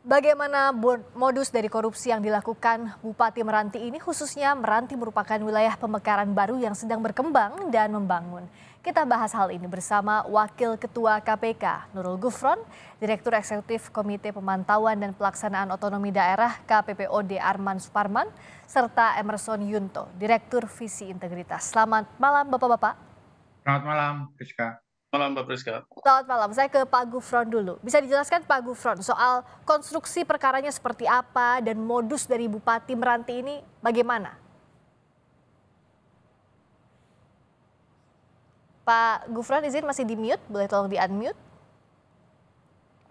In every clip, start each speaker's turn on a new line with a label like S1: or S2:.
S1: Bagaimana modus dari korupsi yang dilakukan Bupati Meranti ini, khususnya Meranti merupakan wilayah pemekaran baru yang sedang berkembang dan membangun. Kita bahas hal ini bersama Wakil Ketua KPK Nurul Gufron, Direktur Eksekutif Komite Pemantauan dan Pelaksanaan Otonomi Daerah KPPOD Arman Suparman, serta Emerson Yunto, Direktur Visi Integritas. Selamat malam Bapak-Bapak.
S2: Selamat malam, Rizka.
S3: Malam, Mbak Priska.
S1: Selamat malam, saya ke Pak Gufron dulu. Bisa dijelaskan Pak Gufron soal konstruksi perkaranya seperti apa dan modus dari Bupati Meranti ini bagaimana? Pak Gufron izin masih di mute, boleh tolong di unmute?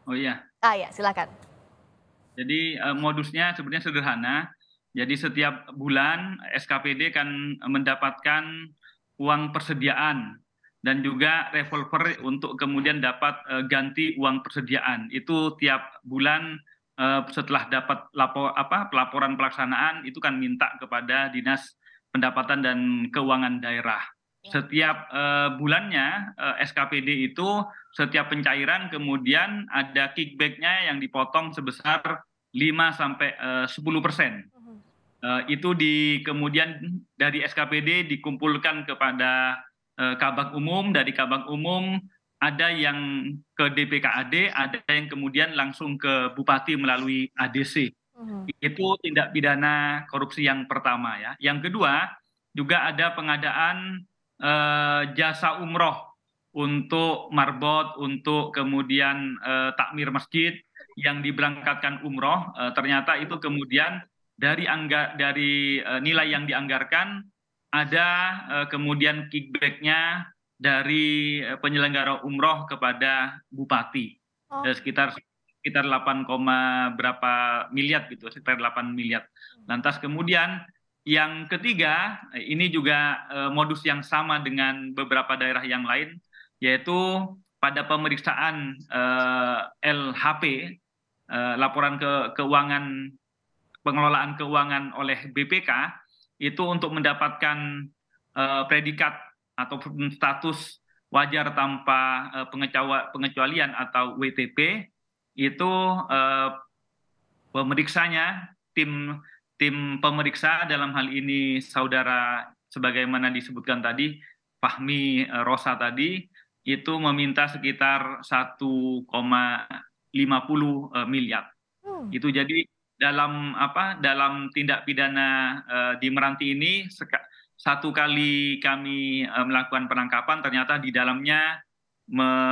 S3: Oh iya,
S1: Ya silakan.
S3: jadi modusnya sebenarnya sederhana. Jadi setiap bulan SKPD kan mendapatkan uang persediaan dan juga revolver untuk kemudian dapat ganti uang persediaan. Itu tiap bulan setelah dapat pelaporan pelaksanaan itu kan minta kepada Dinas Pendapatan dan Keuangan Daerah. Setiap bulannya SKPD itu setiap pencairan kemudian ada kickback-nya yang dipotong sebesar 5-10%. Itu kemudian dari SKPD dikumpulkan kepada Kabag Umum, dari Kabag Umum ada yang ke DPKAD, ada yang kemudian langsung ke Bupati melalui ADC. Itu tindak pidana korupsi yang pertama ya. Yang kedua juga ada pengadaan jasa umroh untuk marbot, untuk kemudian takmir masjid yang diberangkatkan umroh, ternyata itu kemudian dari nilai yang dianggarkan ada kemudian kickback-nya dari penyelenggara umroh kepada bupati sekitar 8, berapa miliar gitu, sekitar 8 miliar. Lantas kemudian yang ketiga, ini juga modus yang sama dengan beberapa daerah yang lain, yaitu pada pemeriksaan LHP, laporan keuangan pengelolaan keuangan oleh BPK, itu untuk mendapatkan predikat atau status wajar tanpa pengecualian atau WTP, itu pemeriksanya tim pemeriksa dalam hal ini saudara sebagaimana disebutkan tadi Fahmi Rosa tadi itu meminta sekitar 1,50 miliar. Itu jadi dalam tindak pidana di Meranti ini satu kali kami melakukan penangkapan ternyata di dalamnya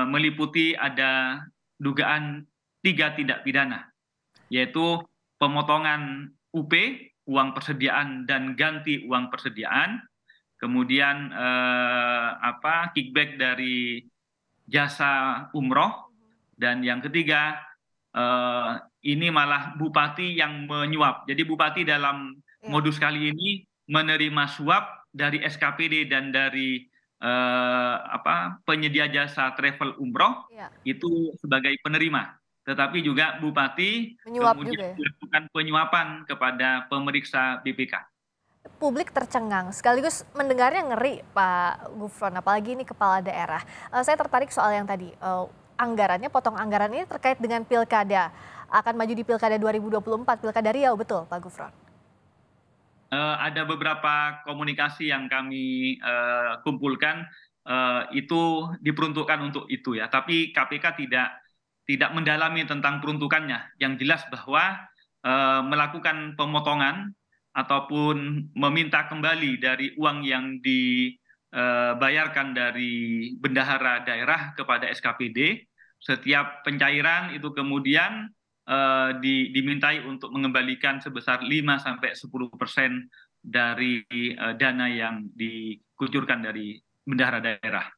S3: meliputi ada dugaan 3 tindak pidana, yaitu pemotongan UP, uang persediaan dan ganti uang persediaan, kemudian kickback dari jasa umroh, dan yang ketiga ini malah bupati yang menyuap. Jadi bupati dalam modus kali ini menerima suap dari SKPD dan dari penyedia jasa travel umroh itu sebagai penerima. Tetapi juga bupati
S1: Menyuap
S3: kemudian
S1: juga ya?
S3: melakukan penyuapan kepada pemeriksa BPK.
S1: Publik tercengang, sekaligus mendengarnya ngeri Pak Gufron, apalagi ini kepala daerah. Saya tertarik soal yang tadi, anggarannya, potong anggaran ini terkait dengan pilkada. Akan maju di pilkada 2024, pilkada Riau, betul Pak Gufron?
S3: Ada beberapa komunikasi yang kami kumpulkan, itu diperuntukkan untuk itu ya. Tapi KPK tidak mendalami tentang peruntukannya. Yang jelas bahwa melakukan pemotongan ataupun meminta kembali dari uang yang dibayarkan dari bendahara daerah kepada SKPD, setiap pencairan itu kemudian dimintai untuk mengembalikan sebesar 5-10% dari dana yang dikucurkan dari bendahara daerah.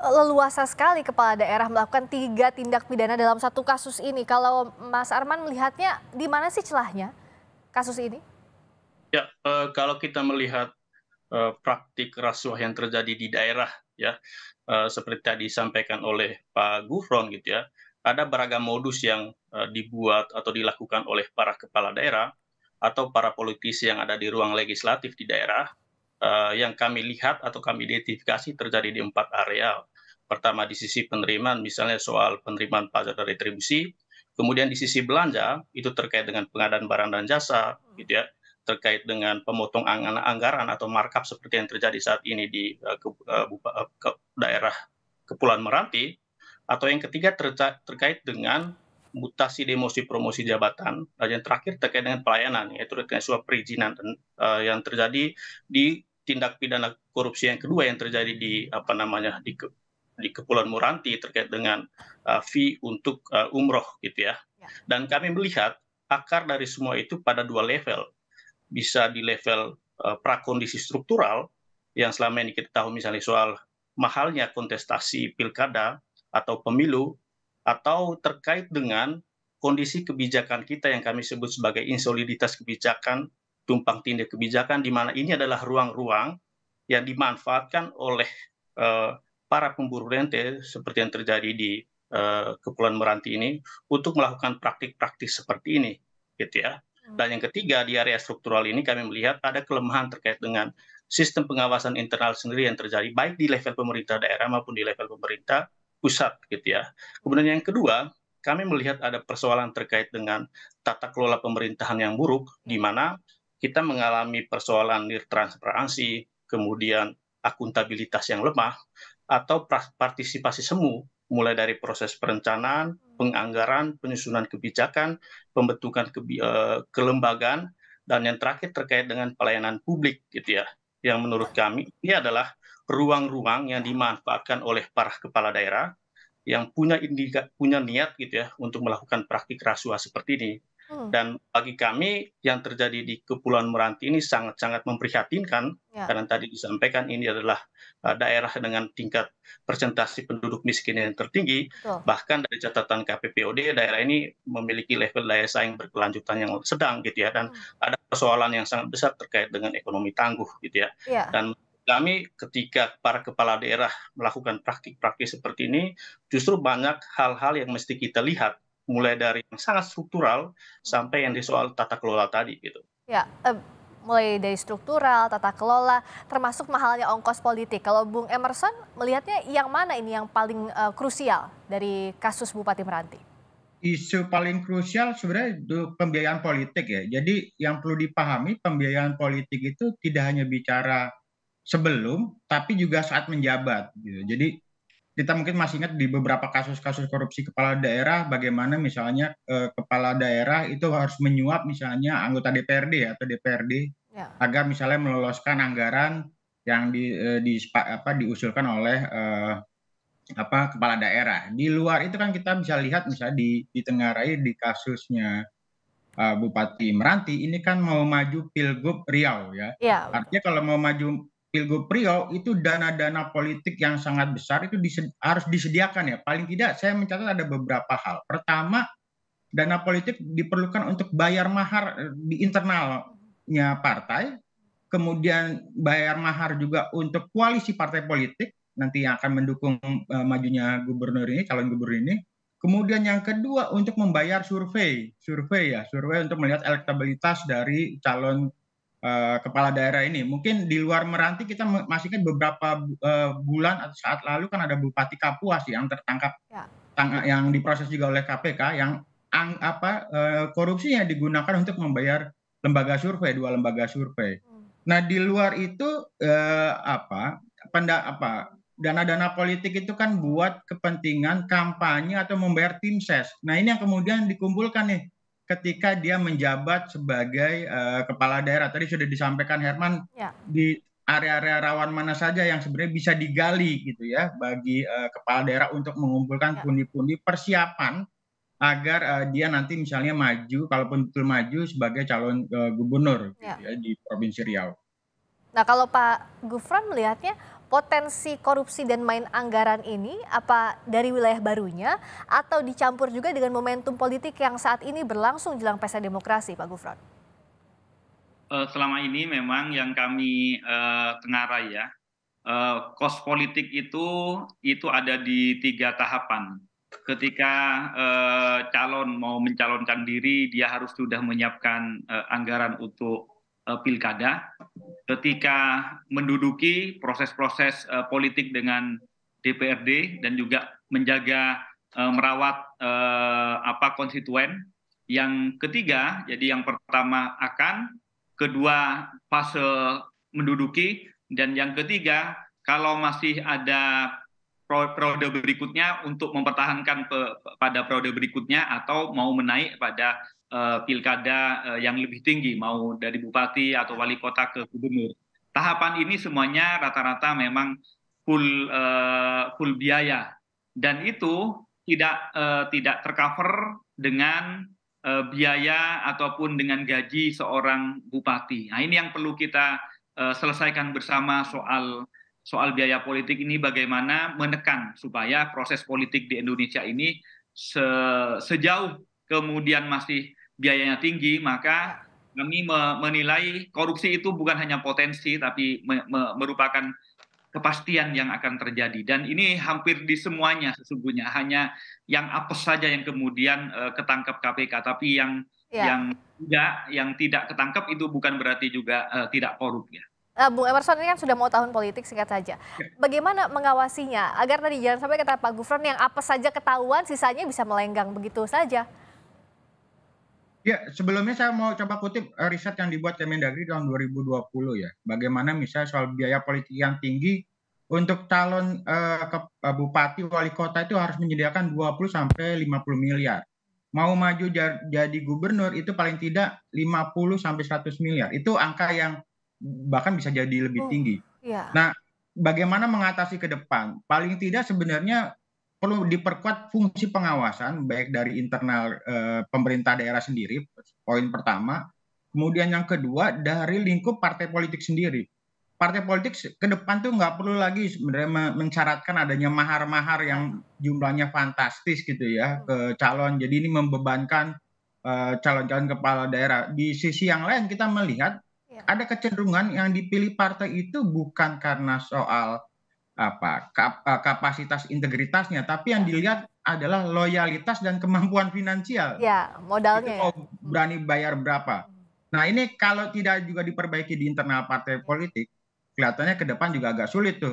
S1: Leluasa sekali kepala daerah melakukan 3 tindak pidana dalam satu kasus ini. Kalau Mas Arman melihatnya di mana sih celahnya kasus ini?
S2: Ya, kalau kita melihat praktik rasuah yang terjadi di daerah, ya, seperti tadi disampaikan oleh Pak Gufron gitu ya, ada beragam modus yang dibuat atau dilakukan oleh para kepala daerah atau para politisi yang ada di ruang legislatif di daerah, yang kami lihat atau kami identifikasi terjadi di 4 area. Pertama di sisi penerimaan, misalnya soal penerimaan pajak dan retribusi, Kemudian di sisi belanja itu terkait dengan pengadaan barang dan jasa, gitu ya, terkait dengan pemotong anggaran atau markup seperti yang terjadi saat ini di daerah Kepulauan Meranti, atau yang ketiga terkait dengan mutasi demosi promosi jabatan, dan yang terakhir terkait dengan pelayanan, yaitu terkait suap perizinan yang terjadi di tindak pidana korupsi yang kedua yang terjadi di di Kepulauan Meranti terkait dengan fee untuk umroh gitu ya. Dan kami melihat akar dari semua itu pada dua level, bisa di level prakondisi struktural yang selama ini kita tahu misalnya soal mahalnya kontestasi pilkada atau pemilu, atau terkait dengan kondisi kebijakan kita yang kami sebut sebagai insoliditas kebijakan, tumpang tindih kebijakan, di mana ini adalah ruang-ruang yang dimanfaatkan oleh para pemburu rente seperti yang terjadi di Kepulauan Meranti ini untuk melakukan praktik-praktik seperti ini, gitu ya. Dan yang ketiga, di area struktural ini kami melihat ada kelemahan terkait dengan sistem pengawasan internal sendiri yang terjadi baik di level pemerintah daerah maupun di level pemerintah pusat, gitu ya. Kemudian yang kedua, kami melihat ada persoalan terkait dengan tata kelola pemerintahan yang buruk, di mana kita mengalami persoalan transparansi, kemudian akuntabilitas yang lemah, atau partisipasi semu, mulai dari proses perencanaan, penganggaran, penyusunan kebijakan, pembentukan kelembagaan, dan yang terakhir terkait dengan pelayanan publik, gitu ya. Yang menurut kami ini adalah ruang-ruang yang dimanfaatkan oleh para kepala daerah yang punya niat gitu ya untuk melakukan praktik rasuah seperti ini. Dan bagi kami yang terjadi di Kepulauan Meranti ini sangat-sangat memprihatinkan, karena tadi disampaikan ini adalah daerah dengan tingkat persentase penduduk miskin yang tertinggi. Bahkan dari catatan KPPOD, daerah ini memiliki level daya saing berkelanjutan yang sedang gitu ya, dan ada persoalan yang sangat besar terkait dengan ekonomi tangguh gitu ya. Dan kami ketika para kepala daerah melakukan praktik-praktik seperti ini, justru banyak hal-hal yang mesti kita lihat, mulai dari yang sangat struktural sampai yang di soal tata kelola tadi gitu.
S1: Ya, mulai dari struktural, tata kelola, termasuk mahalnya ongkos politik. Kalau Bung Emerson melihatnya yang mana ini yang paling krusial dari kasus Bupati Meranti?
S4: Isu paling krusial sebenarnya itu pembiayaan politik ya. Jadi yang perlu dipahami, pembiayaan politik itu tidak hanya bicara sebelum, tapi juga saat menjabat gitu. Jadi kita mungkin masih ingat di beberapa kasus-kasus korupsi kepala daerah, bagaimana misalnya kepala daerah itu harus menyuap misalnya anggota DPRD atau DPRD agar misalnya meloloskan anggaran yang diusulkan oleh kepala daerah. Di luar itu kan kita bisa lihat misalnya di Tenggarai di kasusnya Bupati Meranti ini kan mau maju Pilgub Riau ya. Artinya kalau mau maju Pilgub Riau itu dana-dana politik yang sangat besar itu harus disediakan ya. Paling tidak saya mencatat ada beberapa hal. Pertama, dana politik diperlukan untuk bayar mahar di internalnya partai, kemudian bayar mahar juga untuk koalisi partai politik nanti yang akan mendukung majunya gubernur ini, calon gubernur ini. Kemudian yang kedua untuk membayar survei untuk melihat elektabilitas dari calon kepala daerah ini. Mungkin di luar Meranti kita masih kan beberapa bulan atau saat lalu kan ada Bupati Kapuas yang tertangkap yang diproses juga oleh KPK yang korupsinya digunakan untuk membayar lembaga survei, 2 lembaga survei. Nah di luar itu dana-dana politik itu kan buat kepentingan kampanye atau membayar tim ses. Nah ini yang kemudian dikumpulkan nih ketika dia menjabat sebagai kepala daerah. Tadi sudah disampaikan Herman di area-area rawan mana saja yang sebenarnya bisa digali gitu ya bagi kepala daerah untuk mengumpulkan pundi-pundi persiapan agar dia nanti misalnya maju, kalaupun betul maju sebagai calon gubernur gitu ya, di Provinsi Riau.
S1: Nah kalau Pak Gufron melihatnya potensi korupsi dan main anggaran ini apa dari wilayah barunya atau dicampur juga dengan momentum politik yang saat ini berlangsung jelang pesta demokrasi, Pak Gufron?
S3: Selama ini memang yang kami tengarai ya, kos politik itu ada di 3 tahapan. Ketika calon mau mencalonkan diri, dia harus sudah menyiapkan anggaran untuk pilkada. Ketika menduduki proses-proses politik dengan DPRD dan juga menjaga merawat konstituen. Yang ketiga, jadi yang pertama akan, kedua fase menduduki, dan yang ketiga kalau masih ada periode berikutnya untuk mempertahankan pada periode berikutnya atau mau menaik pada pilkada yang lebih tinggi, mau dari bupati atau wali kota ke gubernur. Tahapan ini semuanya rata-rata memang full biaya, dan itu tidak tercover dengan biaya ataupun dengan gaji seorang bupati. Nah, ini yang perlu kita selesaikan bersama soal biaya politik ini, bagaimana menekan supaya proses politik di Indonesia ini sejauh kemudian masih biayanya tinggi, maka kami menilai korupsi itu bukan hanya potensi tapi merupakan kepastian yang akan terjadi, dan ini hampir di semuanya sesungguhnya. Hanya yang apes saja yang kemudian ketangkap KPK, tapi yang tidak ketangkap itu bukan berarti juga tidak korup ya.
S1: Bung Emerson, ini kan sudah mau tahun politik, singkat saja. Bagaimana mengawasinya agar tadi jangan sampai kata Pak Gufron yang apes saja ketahuan, sisanya bisa melenggang begitu saja?
S4: Ya, sebelumnya saya mau coba kutip riset yang dibuat Kemendagri tahun 2020 ya. Bagaimana misalnya soal biaya politik yang tinggi untuk calon bupati wali kota itu harus menyediakan 20 sampai 50 miliar. Mau maju jadi gubernur itu paling tidak 50 sampai 100 miliar. Itu angka yang bahkan bisa jadi lebih tinggi. Nah, bagaimana mengatasi ke depan? Paling tidak sebenarnya perlu diperkuat fungsi pengawasan baik dari internal pemerintah daerah sendiri, poin pertama. Kemudian yang kedua dari lingkup partai politik sendiri. Partai politik ke depan tuh nggak perlu lagi sebenarnya mensyaratkan adanya mahar-mahar yang jumlahnya fantastis gitu ya ke calon. Jadi ini membebankan calon-calon kepala daerah. Di sisi yang lain kita melihat ada kecenderungan yang dipilih partai itu bukan karena soal kapasitas integritasnya, tapi yang dilihat adalah loyalitas dan kemampuan finansial.
S1: Ya, modalnya.
S4: Itu mau berani bayar berapa. Nah, ini kalau tidak juga diperbaiki di internal partai politik, kelihatannya ke depan juga agak sulit tuh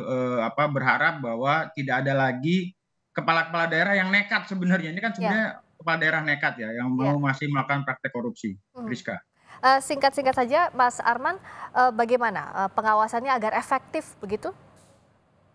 S4: berharap bahwa tidak ada lagi kepala-kepala daerah yang nekat sebenarnya. Ini kan sebenarnya kepala daerah nekat ya, yang mau masih melakukan praktek korupsi. Rizka.
S1: Singkat-singkat saja, Mas Arman, bagaimana pengawasannya agar efektif begitu?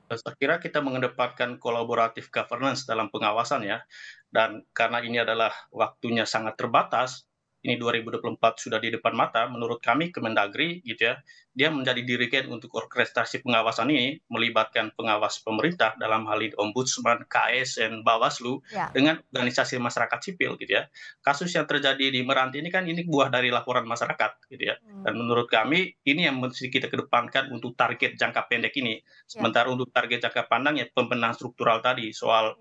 S2: Saya kira kita mengedepankan kolaboratif governance dalam pengawasan ya, dan karena ini adalah waktunya sangat terbatas, ini 2024 sudah di depan mata, menurut kami Kemendagri gitu ya, dia menjadi dirigen untuk orkestrasi pengawasan ini, melibatkan pengawas pemerintah dalam hal ini Ombudsman, KSN, Bawaslu, dengan organisasi masyarakat sipil gitu ya. Kasus yang terjadi di Meranti ini kan ini buah dari laporan masyarakat gitu ya. Dan menurut kami ini yang mesti kita kedepankan untuk target jangka pendek ini. Sementara untuk target jangka panjang ya pembenahan struktural tadi soal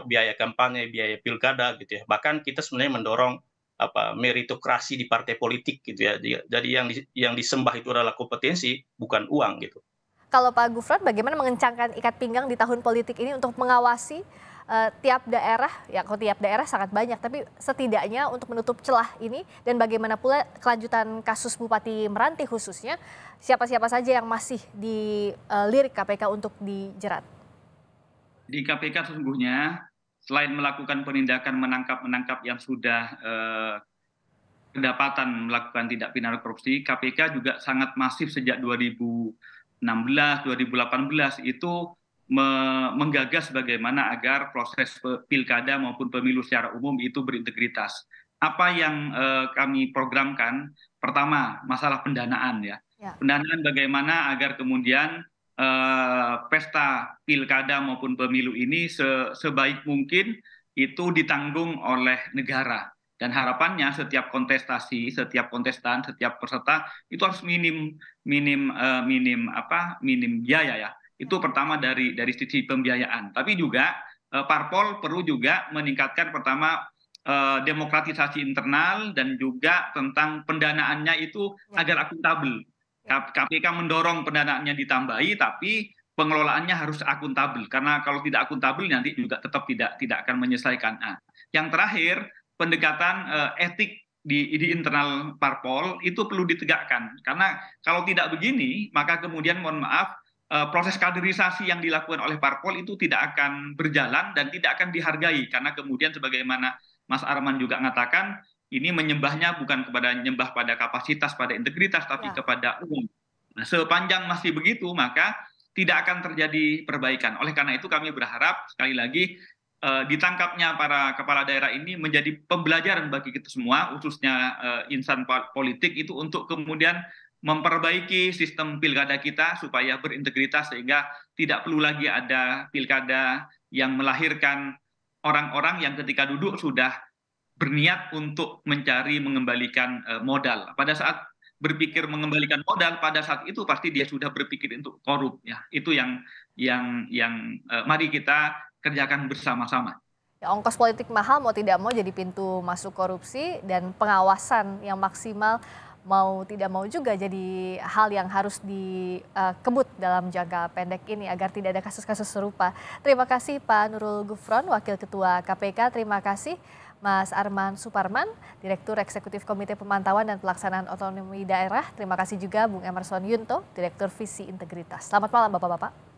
S2: biaya kampanye, biaya pilkada gitu ya. Bahkan kita sebenarnya mendorong meritokrasi di partai politik gitu ya. Jadi yang disembah itu adalah kompetensi, bukan uang gitu.
S1: Kalau Pak Gufron, bagaimana mengencangkan ikat pinggang di tahun politik ini untuk mengawasi tiap daerah, ya kalau tiap daerah sangat banyak, tapi setidaknya untuk menutup celah ini, dan bagaimana pula kelanjutan kasus Bupati Meranti khususnya, siapa-siapa saja yang masih dilirik KPK untuk dijerat?
S3: Di KPK sesungguhnya selain melakukan penindakan menangkap yang sudah kedapatan melakukan tindak pidana korupsi, KPK juga sangat masif sejak 2016, 2018 itu menggagas bagaimana agar proses pilkada maupun pemilu secara umum itu berintegritas. Apa yang kami programkan, pertama masalah pendanaan ya. Pendanaan bagaimana agar kemudian pesta pilkada maupun pemilu ini sebaik mungkin itu ditanggung oleh negara, dan harapannya setiap kontestasi, setiap kontestan, setiap peserta itu harus minim biaya ya. Itu pertama dari sisi pembiayaan. Tapi juga parpol perlu juga meningkatkan pertama demokratisasi internal dan juga tentang pendanaannya itu agar akuntabel. KPK mendorong pendanaannya ditambahi, tapi pengelolaannya harus akuntabel, karena kalau tidak akuntabel nanti juga tetap tidak akan menyelesaikan. Yang terakhir, pendekatan etik di internal parpol itu perlu ditegakkan, karena kalau tidak begini maka kemudian mohon maaf proses kaderisasi yang dilakukan oleh parpol itu tidak akan berjalan dan tidak akan dihargai, karena kemudian sebagaimana Mas Arman juga mengatakan, ini menyembahnya bukan kepada nyembah pada kapasitas, pada integritas, tapi kepada umum. Nah, sepanjang masih begitu, maka tidak akan terjadi perbaikan. Oleh karena itu kami berharap sekali lagi ditangkapnya para kepala daerah ini menjadi pembelajaran bagi kita semua, khususnya insan politik itu, untuk kemudian memperbaiki sistem pilkada kita supaya berintegritas, sehingga tidak perlu lagi ada pilkada yang melahirkan orang-orang yang ketika duduk sudah berniat untuk mencari mengembalikan modal. Pada saat berpikir mengembalikan modal, pada saat itu pasti dia sudah berpikir untuk korup, ya. Itu yang mari kita kerjakan bersama-sama.
S1: Ya, ongkos politik mahal mau tidak mau jadi pintu masuk korupsi, dan pengawasan yang maksimal mau tidak mau juga jadi hal yang harus dikebut dalam jangka pendek ini agar tidak ada kasus-kasus serupa. Terima kasih Pak Nurul Gufron, Wakil Ketua KPK. Terima kasih Mas Arman Suparman, Direktur Eksekutif Komite Pemantauan dan Pelaksanaan Otonomi Daerah. Terima kasih juga Bung Emerson Yunto, Direktur Visi Integritas. Selamat malam Bapak-Bapak.